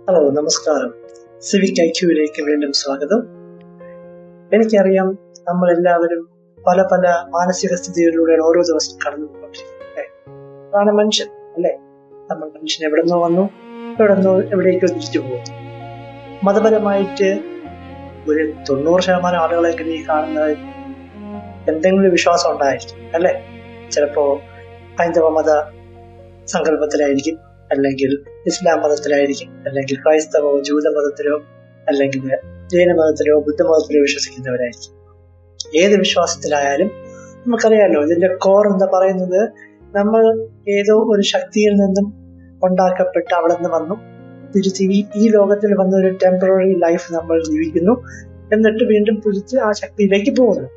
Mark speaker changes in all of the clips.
Speaker 1: Hello, നമസ്കാരം. Civic ഐക്യുവിലേക്ക് വീണ്ടും സ്വാഗതം. എനിക്കറിയാം, നമ്മളെല്ലാവരും പല പല മാനസിക സ്ഥിതികളിലൂടെയാണ് ഓരോ ദിവസം കടന്നു പോയിക്കൊണ്ടിരിക്കുന്നത്. അതാണ് മനുഷ്യൻ, അല്ലേ? നമ്മൾ മനുഷ്യൻ എവിടെ നിന്നോ വന്നു, എവിടേക്കോ തിരിച്ചു പോകുന്നു. മതപരമായിട്ട് ഒരു 90% ആളുകളെങ്കിലും ഈ കാണുന്നത് എന്തെങ്കിലും വിശ്വാസം ഉണ്ടായിരിക്കും, അല്ലേ? ചിലപ്പോ ഹൈന്ദവ മത സങ്കല്പത്തിലായിരിക്കും, അല്ലെങ്കിൽ ഇസ്ലാം മതത്തിലായിരിക്കും, അല്ലെങ്കിൽ ക്രൈസ്തവോ ജൂതമതത്തിലോ അല്ലെങ്കിൽ ജൈനമതത്തിലോ ബുദ്ധമതത്തിലോ വിശ്വസിക്കുന്നവരായിരിക്കും. ഏത് വിശ്വാസത്തിലായാലും നമുക്കറിയാലോ, ഇതിന്റെ കോർ എന്താ പറയുന്നത്, നമ്മൾ ഏതോ ഒരു ശക്തിയിൽ നിന്നും ഉണ്ടാക്കപ്പെട്ട് അവിടെ നിന്ന് വന്നു, തിരിച്ച് ഈ ലോകത്തിൽ വന്ന ഒരു ടെമ്പററി ലൈഫ് നമ്മൾ ജീവിക്കുന്നു, എന്നിട്ട് വീണ്ടും തിരിച്ച് ആ ശക്തിയിലേക്ക് പോകുന്നു.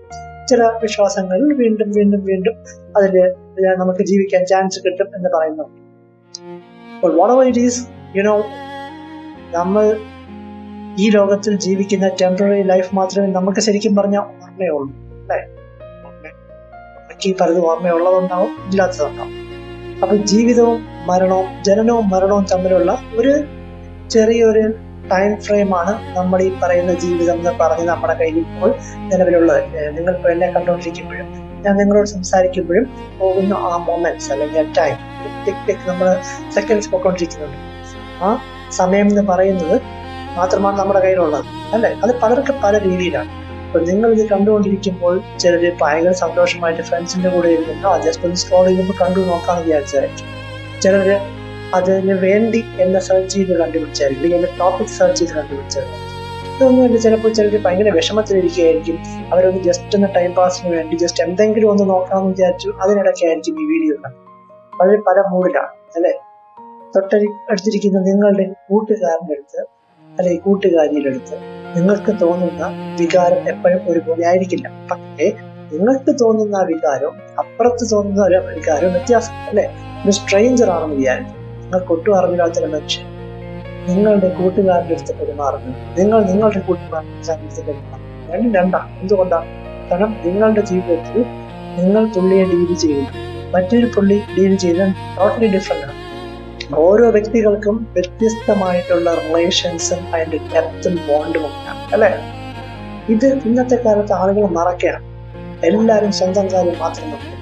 Speaker 1: ചില വിശ്വാസങ്ങളിൽ വീണ്ടും വീണ്ടും വീണ്ടും അതില് നമുക്ക് ജീവിക്കാൻ ചാൻസ് കിട്ടും എന്ന് പറയുന്നു. But whatever it is, നമ്മൾ ഈ ലോകത്തിൽ ജീവിക്കുന്ന ടെമ്പററി ലൈഫ് മാത്രമേ നമുക്ക് ശരിക്കും പറഞ്ഞാൽ ഓർമ്മയുള്ളൂ, അല്ലേ? നമുക്ക് ഈ പലതും ഓർമ്മയുള്ളതുണ്ടാവും, ഇല്ലാത്തതുണ്ടാവും. അപ്പൊ ജീവിതവും മരണവും, ജനനവും മരണവും തമ്മിലുള്ള ഒരു ചെറിയൊരു ടൈം ഫ്രെയിമാണ് നമ്മൾ ഈ പറയുന്ന ജീവിതം എന്ന് പറഞ്ഞ് നമ്മുടെ കയ്യിൽ ഇപ്പോൾ നിലവിലുള്ളത്. നിങ്ങളിപ്പോൾ എന്നെ കണ്ടുകൊണ്ടിരിക്കുമ്പോഴും ഞാൻ നിങ്ങളോട് സംസാരിക്കുമ്പോഴും പോകുന്ന ആ മൊമെന്റ്സ് അല്ലെങ്കിൽ ടൈം നമ്മൾ സെക്കൻഡ്സ് പോയിക്കൊണ്ടിരിക്കുന്നുണ്ട്. ആ സമയം എന്ന് പറയുന്നത് മാത്രമാണ് നമ്മുടെ കയ്യിലുള്ളത്, അല്ലെ? അത് പലർക്കും പല രീതിയിലാണ്. അപ്പൊ നിങ്ങൾ ഇത് കണ്ടുകൊണ്ടിരിക്കുമ്പോൾ ചിലര് ഭയങ്കര സന്തോഷമായിട്ട് ഫ്രണ്ട്സിന്റെ കൂടെ ഇരുന്നു ജസ്റ്റ് ഒന്ന് സ്ക്രോൾ ചെയ്യുമ്പോൾ കണ്ടു നോക്കാന്ന് വിചാരിച്ചായിരിക്കും. ചിലര് അതിന് വേണ്ടി എന്നെ സെർച്ച് ചെയ്ത് കണ്ടുപിടിച്ചായിരിക്കും, എന്റെ ടോപ്പിക് സെർച്ച് ചെയ്ത് കണ്ടുപിടിച്ചായിരിക്കും. ഇതൊന്നുമില്ല, ചിലപ്പോൾ ചിലർ ഭയങ്കര വിഷമത്തിലിരിക്കുകയായിരിക്കും. അവരൊന്ന് ജസ്റ്റ് ഒന്ന് ടൈം പാസിന് വേണ്ടി ജസ്റ്റ് എന്തെങ്കിലും ഒന്ന് നോക്കാമെന്ന് വിചാരിച്ചു, അതിനിടയ്ക്കായിരിക്കും ഈ വീഡിയോ കാണുന്നത്. വളരെ പല മൂഡിലാണ്, അല്ലെ? അടുത്തിരിക്കുന്ന നിങ്ങളുടെ കൂട്ടുകാരൻ്റെ അടുത്ത് അല്ലെങ്കിൽ കൂട്ടുകാരിയുടെ അടുത്ത് നിങ്ങൾക്ക് തോന്നുന്ന വികാരം എപ്പോഴും ഒരുപോലെ ആയിരിക്കില്ല. പക്ഷേ നിങ്ങൾക്ക് തോന്നുന്ന ആ വികാരവും അപ്പുറത്ത് തോന്നുന്ന ഒരു വികാരവും വ്യത്യാസം, അല്ലെ? ഒരു സ്ട്രേഞ്ചർ ആണെന്ന് വിചാരിക്കും. നിങ്ങൾക്ക് ഒട്ടും അറിവില്ലാത്ത മനുഷ്യൻ നിങ്ങളുടെ കൂട്ടുകാരൻ്റെ അടുത്ത് പെരുമാറുന്നത്, നിങ്ങൾ നിങ്ങളുടെ കൂട്ടുകാരൻ്റെ അടുത്ത് പെരുമാറുന്നത് രണ്ടും രണ്ടാണ്. എന്തുകൊണ്ടാണ്? കാരണം നിങ്ങളുടെ ജീവിതത്തിൽ നിങ്ങൾ പുള്ളിയെ ഡീൽ ചെയ്യുന്നു, മറ്റൊരു പുള്ളി ഡീൽ ചെയ്യുന്നത് ടോട്ടലി ഡിഫറെന്റ് ആണ്. ഓരോ വ്യക്തികൾക്കും വ്യത്യസ്തമായിട്ടുള്ള റിലേഷൻസും അതിന്റെ ഡെപ്തും ബോണ്ടും ഒക്കെയാണ്, അല്ലെ? ഇത് ഇന്നത്തെ കാലത്ത് ആളുകൾ മറക്കണം. എല്ലാവരും സ്വന്തം കാര്യം മാത്രം നോക്കും.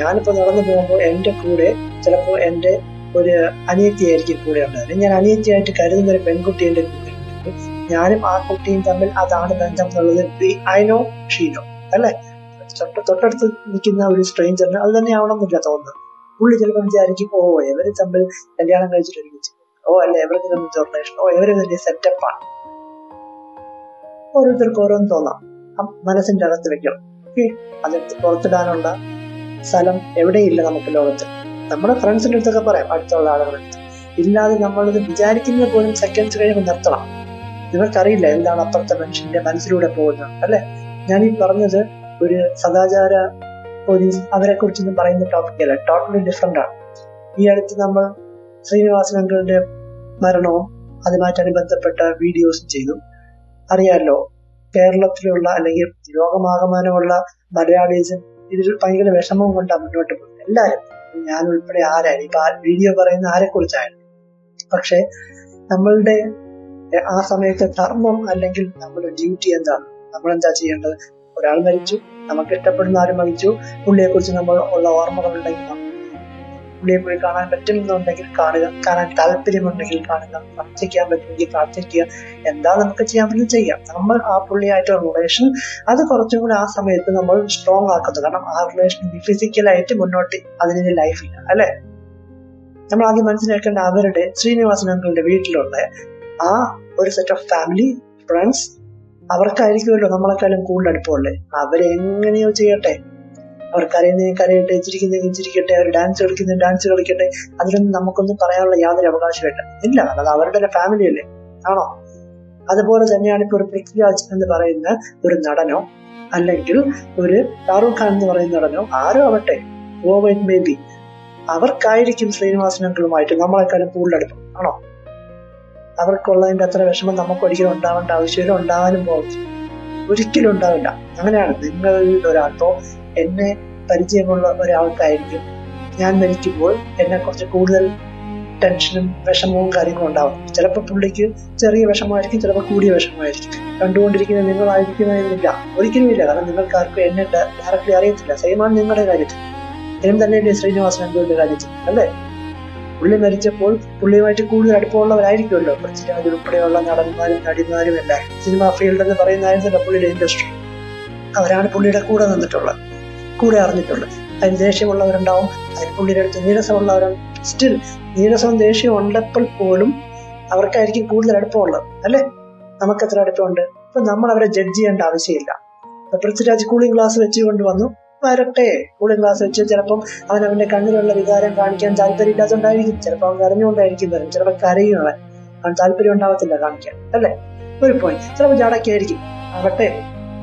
Speaker 1: ഞാനിപ്പോ നടന്നു പോകുമ്പോൾ എന്റെ കൂടെ ചിലപ്പോൾ എന്റെ ഒരു അനിയത്തിയായിരിക്കും കൂടെ ഉണ്ടായത്. ഞാൻ അനിയത്തിയായിട്ട് കരുതുന്ന ഒരു പെൺകുട്ടി എന്റെ കൂടെ ഉണ്ടെങ്കിൽ ഞാനും ആ കുട്ടിയും തമ്മിൽ അതാണ് ബന്ധം എന്നുള്ളത് ഐ നോ ഷീ നോ, അല്ലെ? തൊട്ടടുത്ത് നിൽക്കുന്ന ഒരു സ്ട്രേഞ്ചറിന് അത് തന്നെ ആവണമെന്നില്ല തോന്നുന്നത്. പുള്ളി ചിലപ്പോൾ വിചാരിക്കും, ഓ ഇവര് തമ്മിൽ കല്യാണം കഴിച്ചിട്ട് ഒരുമിച്ച്, ഓ അല്ലെ ഇവർക്ക് തമ്മിൽ റിലേഷൻ, ഓ ഇവര് വലിയ സെറ്റപ്പാണ്. ഓരോരുത്തർക്ക് ഓരോന്ന് തോന്നാം. മനസ്സിന്റെ അകത്ത് വെക്കണം. അതെടുത്ത് പുറത്തിടാനുള്ള സ്ഥലം എവിടെയില്ല നമുക്ക് ലോകത്ത്. നമ്മുടെ ഫ്രണ്ട്സിന്റെ അടുത്തൊക്കെ പറയാം, അടുത്തുള്ള ആളുകളുടെ അടുത്ത്. ഇല്ലാതെ നമ്മളിത് വിചാരിക്കുന്നത് പോലും സെക്കൻഡ്സ് കഴിയുമ്പോൾ നിർത്തണം. നിങ്ങൾക്കറിയില്ല എന്താണ് അപ്പുറത്തെ മനുഷ്യന്റെ മനസ്സിലൂടെ പോകുന്നത്, അല്ലെ? ഞാൻ ഈ പറഞ്ഞത് ഒരു സദാചാര പോലീസ് അവരെ കുറിച്ചൊന്നും പറയുന്ന ടോപ്പിക്കല്ല, ടോട്ടലി ഡിഫറെന്റ് ആണ്. ഈ അടുത്ത് നമ്മൾ ശ്രീനിവാസൻ അങ്കിളിന്റെ മരണവും അതുമായിട്ടാണ് ബന്ധപ്പെട്ട വീഡിയോസും ചെയ്തു. അറിയാമല്ലോ, കേരളത്തിലുള്ള അല്ലെങ്കിൽ ലോകമാകമാനമുള്ള മലയാളീസും ഇതിൽ ഭയങ്കര വിഷമം കൊണ്ടാണ് മുന്നോട്ട് പോകുന്നത്. എല്ലാവരും, ഞാൻ ഉൾപ്പെടെ ആരായാലും, ഇപ്പൊ ആ വീഡിയോ പറയുന്ന ആരെ കുറിച്ചായാലും. പക്ഷെ നമ്മളുടെ ആ സമയത്തെ ധർമ്മം അല്ലെങ്കിൽ നമ്മുടെ ഡ്യൂട്ടി എന്താണ്? നമ്മൾ എന്താ ചെയ്യേണ്ടത്? ഒരാൾ മരിച്ചു, നമുക്ക് ഇഷ്ടപ്പെടുന്ന ആരും മരിച്ചു, പുള്ളിയെ കുറിച്ച് നമ്മൾ ഉള്ള ഓർമ്മകളുണ്ടെങ്കിൽ പുള്ളിയെ പോയി കാണാൻ പറ്റുമെന്നുണ്ടെങ്കിൽ കാണുക, കാണാൻ താല്പര്യമുണ്ടെങ്കിൽ കാണുക, പ്രാർത്ഥിക്കാൻ പറ്റുമെങ്കിൽ പ്രാർത്ഥിക്കുക, എന്താ നമുക്ക് ചെയ്യാൻ പറ്റും ചെയ്യാം. നമ്മൾ ആ പുള്ളിയായിട്ടുള്ള റിലേഷൻ അത് കുറച്ചും കൂടി ആ സമയത്ത് നമ്മൾ സ്ട്രോങ് ആക്കുന്നു. കാരണം ആ റിലേഷൻ ഫിസിക്കലായിട്ട് മുന്നോട്ട് അതിന് ലൈഫില്ല, അല്ലെ? നമ്മൾ ആദ്യം മനസ്സിലാക്കേണ്ട അവരുടെ ശ്രീനിവാസൻ അങ്കിളുടെ വീട്ടിലുള്ള ആ ഒരു സെറ്റ് ഓഫ് ഫാമിലി ഫ്രണ്ട്സ്, അവർക്കായിരിക്കുമല്ലോ നമ്മളെക്കാളും കൂടുതൽ അടുപ്പമുള്ളേ. അവരെങ്ങനെയോ ചെയ്യട്ടെ, അവർ കരയുന്നതിന് കരയട്ടെ, ചിരിക്കുന്നതിന് ചിരിക്കട്ടെ, അവർ ഡാൻസ് കളിക്കുന്നതിന് ഡാൻസ് കളിക്കട്ടെ, അതിലൊന്നും നമുക്കൊന്നും പറയാനുള്ള യാതൊരു അവകാശമില്ല. ഇല്ല, അത് അവരുടെ ഫാമിലി അല്ലേ, ആണോ? അതുപോലെ തന്നെയാണ് ഇപ്പൊ ഒരു പൃഥ്വിരാജ് എന്ന് പറയുന്ന ഒരു നടനോ അല്ലെങ്കിൽ ഒരു ഷാറൂഖ് ഖാൻ എന്ന് പറയുന്ന നടനോ ആരോ ആവട്ടെ, മേ ബി, അവർക്കായിരിക്കും ശ്രീനിവാസൻ അങ്കിളുമായിട്ട് നമ്മളെക്കാളും കൂടുതൽ അടുപ്പം, ആണോ? അവർക്കുള്ളതിന്റെ അത്ര വിഷമം നമുക്ക് ഒരിക്കലും ഉണ്ടാവേണ്ട ആവശ്യമില്ല, ഉണ്ടാകാനും പോകും, ഒരിക്കലും ഉണ്ടാവില്ല. അങ്ങനെയാണ് നിങ്ങളിൽ ഒരാൾക്കോ എന്നെ പരിചയമുള്ള ഒരാൾക്കായിരിക്കും ഞാൻ മരിക്കുമ്പോൾ എന്നെ കുറച്ച് കൂടുതൽ ടെൻഷനും വിഷമവും കാര്യങ്ങളും ഉണ്ടാവും. ചിലപ്പോൾ പുള്ളിക്ക് ചെറിയ വിഷമമായിരിക്കും, ചിലപ്പോൾ കൂടിയ വിഷമമായിരിക്കും. കണ്ടുകൊണ്ടിരിക്കുന്നത് നിങ്ങളായിരിക്കുന്നതില്ല, ഒരിക്കലും ഇല്ല. കാരണം നിങ്ങൾക്ക് ആർക്കും എന്നെ ഡയറക്റ്റ്ലി അറിയത്തില്ല. സെയിമാണ് നിങ്ങളുടെ കാര്യത്തിൽ. ഇതിനും തന്നെയല്ലേ ശ്രീനിവാസൻ അന്തൂരിന്റെ കാര്യത്തിൽ, അല്ലേ? പുള്ളി മരിച്ചപ്പോൾ പുള്ളിയുമായിട്ട് കൂടുതൽ അടുപ്പമുള്ളവരായിരിക്കുമല്ലോ പൃഥ്വിരാജ് ഉൾപ്പെടെയുള്ള നടന്മാരും നടിമാരും എല്ലാം. സിനിമ ഫീൽഡ് എന്ന് പറയുന്നതായിരുന്നല്ലോ പുള്ളിയുടെ ഇൻഡസ്ട്രി. അവരാണ് പുള്ളിയുടെ കൂടെ നിന്നിട്ടുള്ളത്, കൂടെ അറിഞ്ഞിട്ടുള്ളത്. അതിന് ദേഷ്യമുള്ളവരുണ്ടാവും, അതിന് പുള്ളിയുടെ അടുത്ത് നീരസമുള്ളവരുണ്ട്. സ്റ്റിൽ നീരസവും ദേഷ്യവും ഉണ്ടപ്പോൾ പോലും അവർക്കായിരിക്കും കൂടുതൽ അടുപ്പമുള്ളത്, അല്ലേ? നമുക്കെത്ര അടുപ്പമുണ്ട്? അപ്പൊ നമ്മൾ അവരെ ജഡ്ജ് ചെയ്യേണ്ട ആവശ്യമില്ല. പൃഥ്വിരാജ് കൂളിംഗ് ഗ്ലാസ് വെച്ച് കൊണ്ടുവന്നു, വരട്ടെ. കൂളിംഗ് ഗ്ലാസ് വെച്ച് ചിലപ്പം അവന്റെ കണ്ണിലുള്ള വികാരം കാണിക്കാൻ താല്പര്യമില്ലാത്തതുകൊണ്ടായിരിക്കും. ചിലപ്പോൾ അവൻ കരഞ്ഞുകൊണ്ടായിരിക്കും വരും, ചിലപ്പോൾ കരയും അവൻ താല്പര്യം ഉണ്ടാവത്തില്ല കാണിക്കാൻ, അല്ലേ? ഒരു പോയിന്റ്. ചിലപ്പോൾ ജാടക്കായിരിക്കും, ആവട്ടെ.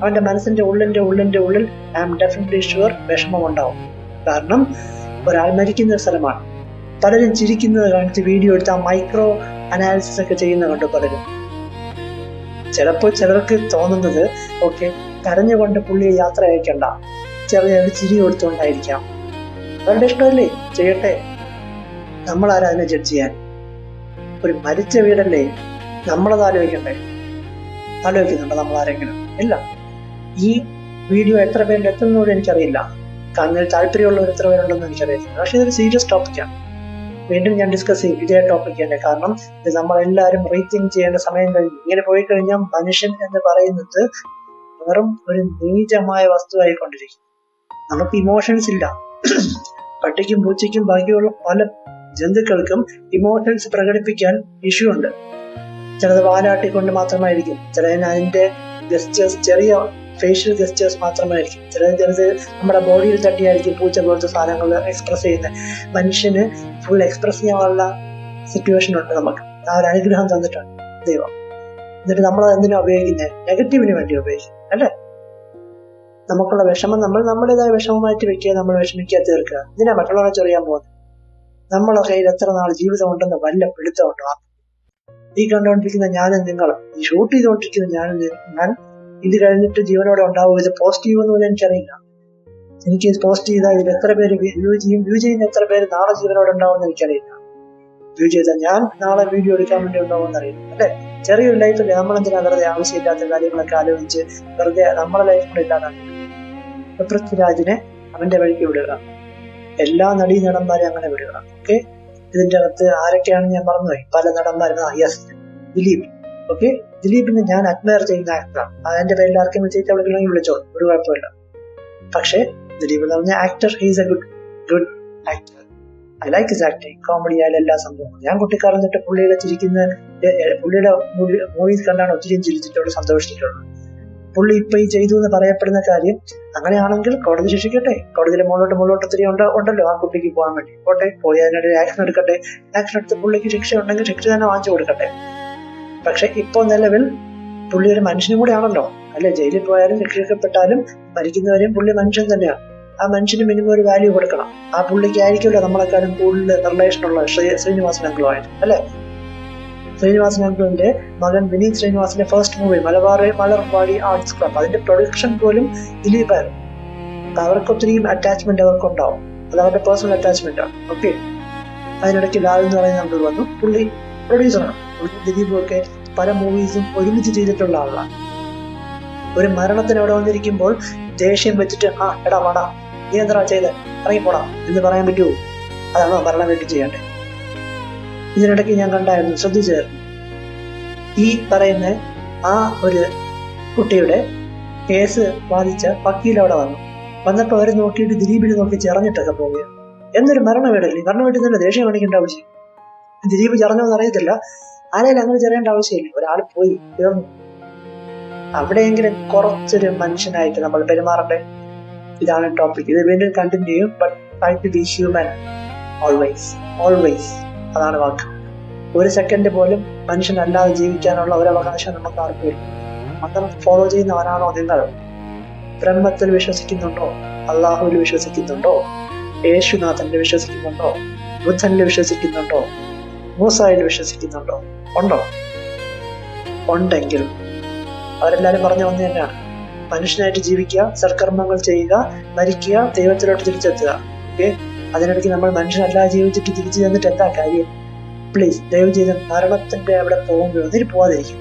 Speaker 1: അവന്റെ മനസ്സിന്റെ ഉള്ളിൽ ഐ ആം ഡെഫിനറ്റ്ലി ഷുവർ വിഷമം ഉണ്ടാവും. കാരണം ഒരാൾ മരിക്കുന്ന സ്ഥലമാണ്. പലരും ചിരിക്കുന്നത് കാണിച്ച് വീഡിയോ എടുത്ത് ആ മൈക്രോ അനാലിസിസ് ഒക്കെ ചെയ്യുന്ന കണ്ടു പലരും. ചിലപ്പോൾ ചിലർക്ക് തോന്നുന്നത് ഓക്കെ, കരഞ്ഞുകൊണ്ട് പുള്ളിയെ യാത്ര അയക്കണ്ട, ചെറിയ ചിരി കൊടുത്തുകൊണ്ടായിരിക്കാം. അവരുടെ ഇഷ്ടമല്ലേ, ചെയ്യട്ടെ. നമ്മളാരാ അതിനെ ജഡ്ജ് ചെയ്യാൻ? ഒരു മരിച്ച വീടല്ലേ, നമ്മളത് ആലോചിക്കണ്ടേ? ആലോചിക്കുന്നുണ്ടോ നമ്മൾ ആരെങ്കിലും? ഇല്ല. ഈ വീഡിയോ എത്ര പേരിൽ എത്തുന്നതോടെ എനിക്കറിയില്ല. കണ്ണിൽ താല്പര്യമുള്ളവർ എത്ര പേരുണ്ടെന്ന് എനിക്കറിയില്ല. പക്ഷെ ഇതൊരു സീരിയസ് ടോപ്പിക്കാണ്. വീണ്ടും ഞാൻ ഡിസ്കസ് ചെയ്യും ഇതേ ടോപ്പിക് തന്നെ. കാരണം ഇത് നമ്മളെല്ലാവരും റീതിങ്ക് ചെയ്യേണ്ട സമയം കഴിഞ്ഞു. ഇങ്ങനെ പോയി കഴിഞ്ഞാൽ മനുഷ്യൻ എന്ന് പറയുന്നത് വെറും ഒരു നീചമായ വസ്തുവായിക്കൊണ്ടിരിക്കും. നമുക്ക് ഇമോഷൻസ് ഇല്ല. പട്ടിക്കും പൂച്ചയ്ക്കും ബാക്കിയുള്ള പല ജന്തുക്കൾക്കും ഇമോഷൻസ് പ്രകടിപ്പിക്കാൻ ഇഷ്യൂ ഉണ്ട്. ചിലത് വാലാട്ടിക്കൊണ്ട് മാത്രമായിരിക്കും, ചിലതിന് അതിന്റെ ഗസ്റ്റേഴ്സ്, ചെറിയ ഫേഷ്യൽ ഗസ്റ്റേഴ്സ് മാത്രമായിരിക്കും, ചിലത് നമ്മുടെ ബോഡിയിൽ തട്ടിയായിരിക്കും പൂച്ച പോലത്തെ സാധനങ്ങൾ എക്സ്പ്രസ് ചെയ്യുന്നത്. മനുഷ്യന് ഫുൾ എക്സ്പ്രസ് ചെയ്യാനുള്ള സിറ്റുവേഷൻ ഉണ്ട് നമുക്ക്. ആ ഒരു അനുഗ്രഹം തന്നിട്ടാണ് ദൈവം. എന്നിട്ട് നമ്മൾ എന്തിനാ ഉപയോഗിക്കുന്നത്? നെഗറ്റീവിന് വേണ്ടി ഉപയോഗിക്കും, അല്ലേ? നമുക്കുള്ള വിഷമം നമ്മൾ നമ്മുടേതായ വിഷമമായിട്ട് വെക്കുക, നമ്മൾ വിഷമിക്കാതെ തീർക്കുക. ഇതിനാ മറ്റുള്ളവരെ ചൊറിയാൻ പോകുന്നത്? നമ്മളെ കയ്യിൽ എത്ര നാൾ ജീവിതം ഉണ്ടെന്ന് വല്ല പിടുത്തമുണ്ടോ? ഈ കണ്ടുകൊണ്ടിരിക്കുന്ന ഞാനും നിങ്ങളും, ഈ ഷൂട്ട് ചെയ്തുകൊണ്ടിരിക്കുന്ന ഞാൻ ഇത് കഴിഞ്ഞിട്ട് ജീവനോടെ ഉണ്ടാവും. ഇത് പോസിറ്റീവ് എന്ന് പോലും എനിക്കറിയില്ല. എനിക്ക് പോസ്റ്റ് ചെയ്താൽ ഇത് എത്ര പേര് വ്യൂ ചെയ്യുന്ന എത്ര പേര് നാളെ ജീവനോടെ ഉണ്ടാവുമെന്ന് എനിക്കറിയില്ല. വ്യൂ ചെയ്താൽ ഞാൻ നാളെ വീഡിയോ എടുക്കാൻ വേണ്ടി ഉണ്ടാവുമെന്ന് അറിയില്ല, അല്ലെ? ചെറിയൊരു ലൈഫല്ലേ, നമ്മളെന്തിനാ വെറുതെ ആവശ്യമില്ലാത്ത കാര്യങ്ങളൊക്കെ ആലോചിച്ച് വെറുതെ നമ്മളെ ലൈഫ് കൂടെ ഇല്ലാതാക്കി. പൃഥ്വിരാജിനെ അവന്റെ വഴിക്ക് വിടുക, എല്ലാ നടന്മാരെയും അങ്ങനെ വിടുക. ഓക്കെ, ഇതിന്റെ അകത്ത് ആരൊക്കെയാണെന്ന് ഞാൻ മറന്നുപോയി. പല നടന്മാരും. യെസ്, ദിലീപ്. ഓക്കെ, ദിലീപിനെ ഞാൻ അഡ്മയർ ചെയ്യുന്ന ആക്ടറാണ്. അതിന്റെ പേരിൽ ആർക്കും വിളിച്ചിട്ട് വിളിക്കണമെങ്കിൽ വിളിച്ചോളൂ, ഒരു കുഴപ്പമില്ല. പക്ഷെ ദിലീപ് എന്ന് പറഞ്ഞ actor, he's A good actor. I like his acting. Comedy ആയാലും എല്ലാ സംഭവങ്ങളും. ഞാൻ കുട്ടിക്കാലം തൊട്ട് പുള്ളിയുടെ മൂവീസ് കണ്ടാണ് ഒത്തിരി ചിരിച്ചിട്ടുള്ളത്, സന്തോഷിച്ചിട്ടുള്ളത്. പുള്ളി ഇപ്പൊ ഈ ചെയ്തു എന്ന് പറയപ്പെടുന്ന കാര്യം അങ്ങനെയാണെങ്കിൽ കോടതി ശിക്ഷിക്കട്ടെ. കോടതിയിലെ മുകളിലോട്ട് ഒത്തിരി ഉണ്ടല്ലോ ആ കുട്ടിക്ക് പോകാൻ വേണ്ടി. പോട്ടെ, പോയി അതിനൊരു ആക്ഷൻ എടുക്കട്ടെ. ആക്ഷൻ എടുത്ത് പുള്ളിക്ക് ശിക്ഷ ഉണ്ടെങ്കിൽ ശിക്ഷ തന്നെ വാങ്ങിച്ചു കൊടുക്കട്ടെ. പക്ഷെ ഇപ്പൊ നിലവിൽ പുള്ളി ഒരു മനുഷ്യനും കൂടെ ആണല്ലോ, അല്ലെ? ജയിലിൽ പോയാലും ശിക്ഷിക്കപ്പെട്ടാലും മരിക്കുന്നവരെയും പുള്ളി മനുഷ്യൻ തന്നെയാണ്. ആ മനുഷ്യന് മിനിമം ഒരു വാല്യൂ കൊടുക്കണം. ആ പുള്ളിക്ക് ആയിരിക്കുമല്ലോ നമ്മളെക്കാളും കൂടുതൽ റിലേഷൻ ഉള്ള ശ്രീനിവാസൻ അങ്കിളുമായിട്ട്, അല്ലെ? ശ്രീനിവാസൻ അങ്കിളിന്റെ മകൻ വിനീത് ശ്രീനിവാസിന്റെ first movie Malarvadi arts club, അതിന്റെ പ്രൊഡക്ഷൻ പോലും ദിലീപായിരുന്നു. അവർക്ക് ഒത്തിരി അറ്റാച്ച്മെന്റ് അവർക്കുണ്ടാവും. അത് അവരുടെ പേഴ്സണൽ അറ്റാച്ച്മെന്റ് ആണ്. ഓക്കെ, അതിനിടയ്ക്ക് ലാൽ എന്ന് പറയുന്ന അങ്കിൾ വന്നു. പുള്ളി പ്രൊഡ്യൂസറാണ്. ദിലീപും ഒക്കെ പല മൂവീസും ഒരുമിച്ച് ചെയ്തിട്ടുള്ള ആളാണ്. ഒരു മരണത്തിന് അവിടെ വന്നിരിക്കുമ്പോൾ ദേഷ്യം വെച്ചിട്ട് എടാ വാടാ, നീ എന്താ ചെയ്ത് ഇറങ്ങിപ്പോടാ എന്ന് പറയാൻ പറ്റുമോ? അതാണോ ഭരണം വേണ്ടി ചെയ്യണ്ടേ? ഇതിനിടയ്ക്ക് ഞാൻ കണ്ടായിരുന്നു, ശ്രദ്ധിച്ചായിരുന്നു, ഈ പറയുന്ന ആ ഒരു കുട്ടിയുടെ കേസ് ബാധിച്ച വക്കീൽ അവിടെ വന്നപ്പോ അവര് നോക്കിയിട്ട് ദിലീപിനെ നോക്കി ചെറഞ്ഞിട്ടൊക്കെ പോവുകയാണ്. എന്നൊരു മരണ വീടല്ലേ, മരണ വീട്ടിൽ തന്നെ ദേഷ്യം കാണിക്കേണ്ട ആവശ്യം. ദിലീപ് ചെറഞ്ഞോന്ന് അറിയത്തില്ല, ആരെയും അങ്ങനെ ചെറിയേണ്ട ആവശ്യമില്ല. ഒരാൾ പോയി തീർന്നു. അവിടെയെങ്കിലും കുറച്ചൊരു മനുഷ്യനായിട്ട് നമ്മൾ പെരുമാറട്ടെ. ഇതാണ് ടോപ്പിക്. ഇത് വീണ്ടും കണ്ടിന്യൂ ചെയ്യും. But try to be human always. അതാണ് വാക്ക്. ഒരു സെക്കൻഡ് പോലും മനുഷ്യനല്ലാതെ ജീവിക്കാനുള്ള ഒരു അവകാശം നമുക്ക് ആർക്കും ഇല്ല. മതം ഫോളോ ചെയ്യുന്നവരാണോ നിങ്ങൾ? ബ്രഹ്മത്തിൽ വിശ്വസിക്കുന്നുണ്ടോ? അള്ളാഹുവിൽ വിശ്വസിക്കുന്നുണ്ടോ? യേശുനാഥനിൽ വിശ്വസിക്കുന്നുണ്ടോ? ബുദ്ധനിൽ വിശ്വസിക്കുന്നുണ്ടോ? മൂസായിൽ വിശ്വസിക്കുന്നുണ്ടോ? ഉണ്ടോ? ഉണ്ടെങ്കിൽ അവരെല്ലാരും പറഞ്ഞു വന്നു തന്നെയാണ്, മനുഷ്യനായിട്ട് ജീവിക്കുക, സൽക്കർമ്മങ്ങൾ ചെയ്യുക, മരിക്കുക, ദൈവത്തിലോട്ട് തിരിച്ചെത്തുക. ഓക്കെ, അതിനിടയ്ക്ക് നമ്മൾ മനുഷ്യനല്ലാതെ ജീവിച്ചിട്ട് തിരിച്ചു ചെന്നിട്ട് എന്താ കാര്യം? പ്ലീസ് ദയവ് ചെയ്ത് മരണത്തിന്റെ അവിടെ പോകുമ്പോൾ ഒന്നിന് പോവാതിരിക്കും.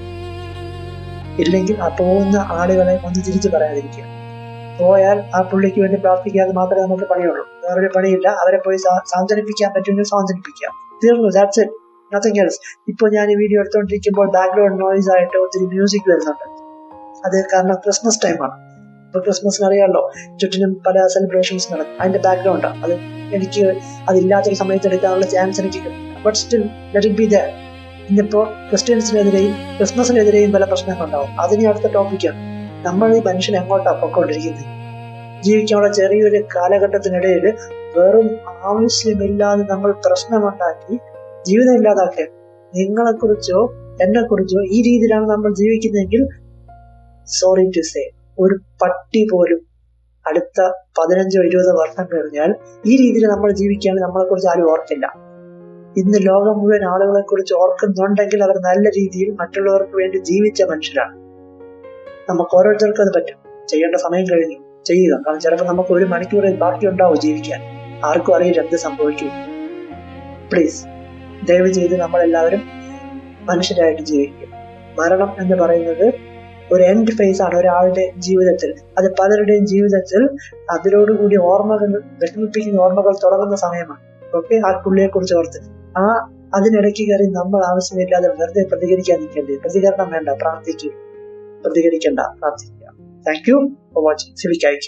Speaker 1: ഇല്ലെങ്കിൽ ആ പോകുന്ന ആളുകളെ ഒന്ന് തിരിച്ചു പറയാതിരിക്കുക. പോയാൽ ആ പുള്ളിക്ക് വേണ്ടി പ്രാർത്ഥിക്കാതെ മാത്രമേ നമുക്ക് പണിയുള്ളൂ. വേറൊരു പണിയില്ല. അവരെ പോയി സാന്ത്വനിപ്പിക്കാൻ പറ്റുമെങ്കിൽ സാന്ത്വനിപ്പിക്കാം. തീർന്നു. That's it. Nothing else. ഇപ്പോൾ ഞാൻ ഈ വീഡിയോ എടുത്തുകൊണ്ടിരിക്കുമ്പോൾ ബാക്ക്ഗ്രൗണ്ട് നോയിസ് ആയിട്ട് ഒത്തിരി മ്യൂസിക് വരുന്നുണ്ട്. അത് കാരണം ക്രിസ്മസ് ടൈമാണ്. ഇപ്പൊ ക്രിസ്മസിന് അറിയാമല്ലോ, ചുറ്റിനും പല സെലിബ്രേഷൻസ് നടക്കും. അതിന്റെ ബാക്ക്ഗ്രൗണ്ടാണ് അത്. എനിക്ക് അതില്ലാത്തൊരു സമയത്ത് എടുക്കാനുള്ള ചാൻസ് എനിക്ക് കിട്ടും. But still let it be there. ഇന്നിപ്പോ ക്രിസ്ത്യൻസിനെതിരെയും ക്രിസ്മസിനെതിരെയും പല പ്രശ്നങ്ങളുണ്ടാവും. അതിന് അടുത്ത ടോപ്പിക്കാണ്. നമ്മൾ ഈ മനുഷ്യൻ എങ്ങോട്ടാണ് പൊക്കോണ്ടിരിക്കുന്നത്? ജീവിക്കാനുള്ള ചെറിയൊരു കാലഘട്ടത്തിനിടയിൽ വെറും ആവശ്യമില്ലാതെ നമ്മൾ പ്രശ്നമുണ്ടാക്കി ജീവിതം ഇല്ലാതാക്കുക. നിങ്ങളെക്കുറിച്ചോ എന്നെക്കുറിച്ചോ ഈ രീതിയിലാണ് നമ്മൾ ജീവിക്കുന്നതെങ്കിൽ സോറി ടു സേ, ഒരു പട്ടി പോലും അടുത്ത 15-20 വർഷം കഴിഞ്ഞാൽ ഈ രീതിയിൽ നമ്മൾ ജീവിക്കുകയാണെങ്കിൽ നമ്മളെ കുറിച്ച് ആരും ഓർക്കില്ല. ഇന്ന് ലോകം മുഴുവൻ ആളുകളെ കുറിച്ച് ഓർക്കുന്നുണ്ടെങ്കിൽ അവർ നല്ല രീതിയിൽ മറ്റുള്ളവർക്ക് വേണ്ടി ജീവിച്ച മനുഷ്യരാണ്. നമുക്ക് ഓരോരുത്തർക്കും അത് പറ്റും. ചെയ്യേണ്ട സമയം കഴിഞ്ഞു, ചെയ്യുക. കാരണം ചിലപ്പോൾ നമുക്ക് 1 മണിക്കൂറിൽ ബാക്കി ഉണ്ടാവും ജീവിക്കാൻ. ആർക്കും അറിയില്ല എന്ത് സംഭവിക്കും. പ്ലീസ് ദയവ് ചെയ്ത് നമ്മളെല്ലാവരും മനുഷ്യരായിട്ട് ജീവിക്കും. മരണം എന്ന് പറയുന്നത് ഒരു എൻഡ് ഫേസ് ആണ് ഒരാളുടെ ജീവിതത്തിൽ. അത് പലരുടെയും ജീവിതത്തിൽ അതിനോടുകൂടി ഓർമ്മകൾ, വിഷമിപ്പിക്കുന്ന ഓർമ്മകൾ തുടങ്ങുന്ന സമയമാണ്. ഓക്കെ, ആ പുള്ളിയെ കുറിച്ച് ഓർത്ത് അതിനിടയ്ക്ക് കയറി നമ്മൾ ആവശ്യമില്ലാതെ വെറുതെ പ്രതികരിക്കാൻ നിൽക്കേണ്ടത്. പ്രതികരണം വേണ്ട, പ്രാർത്ഥിക്കുക. പ്രതികരിക്കണ്ട, പ്രാർത്ഥിക്കുക. Thank you for watching civic IQ.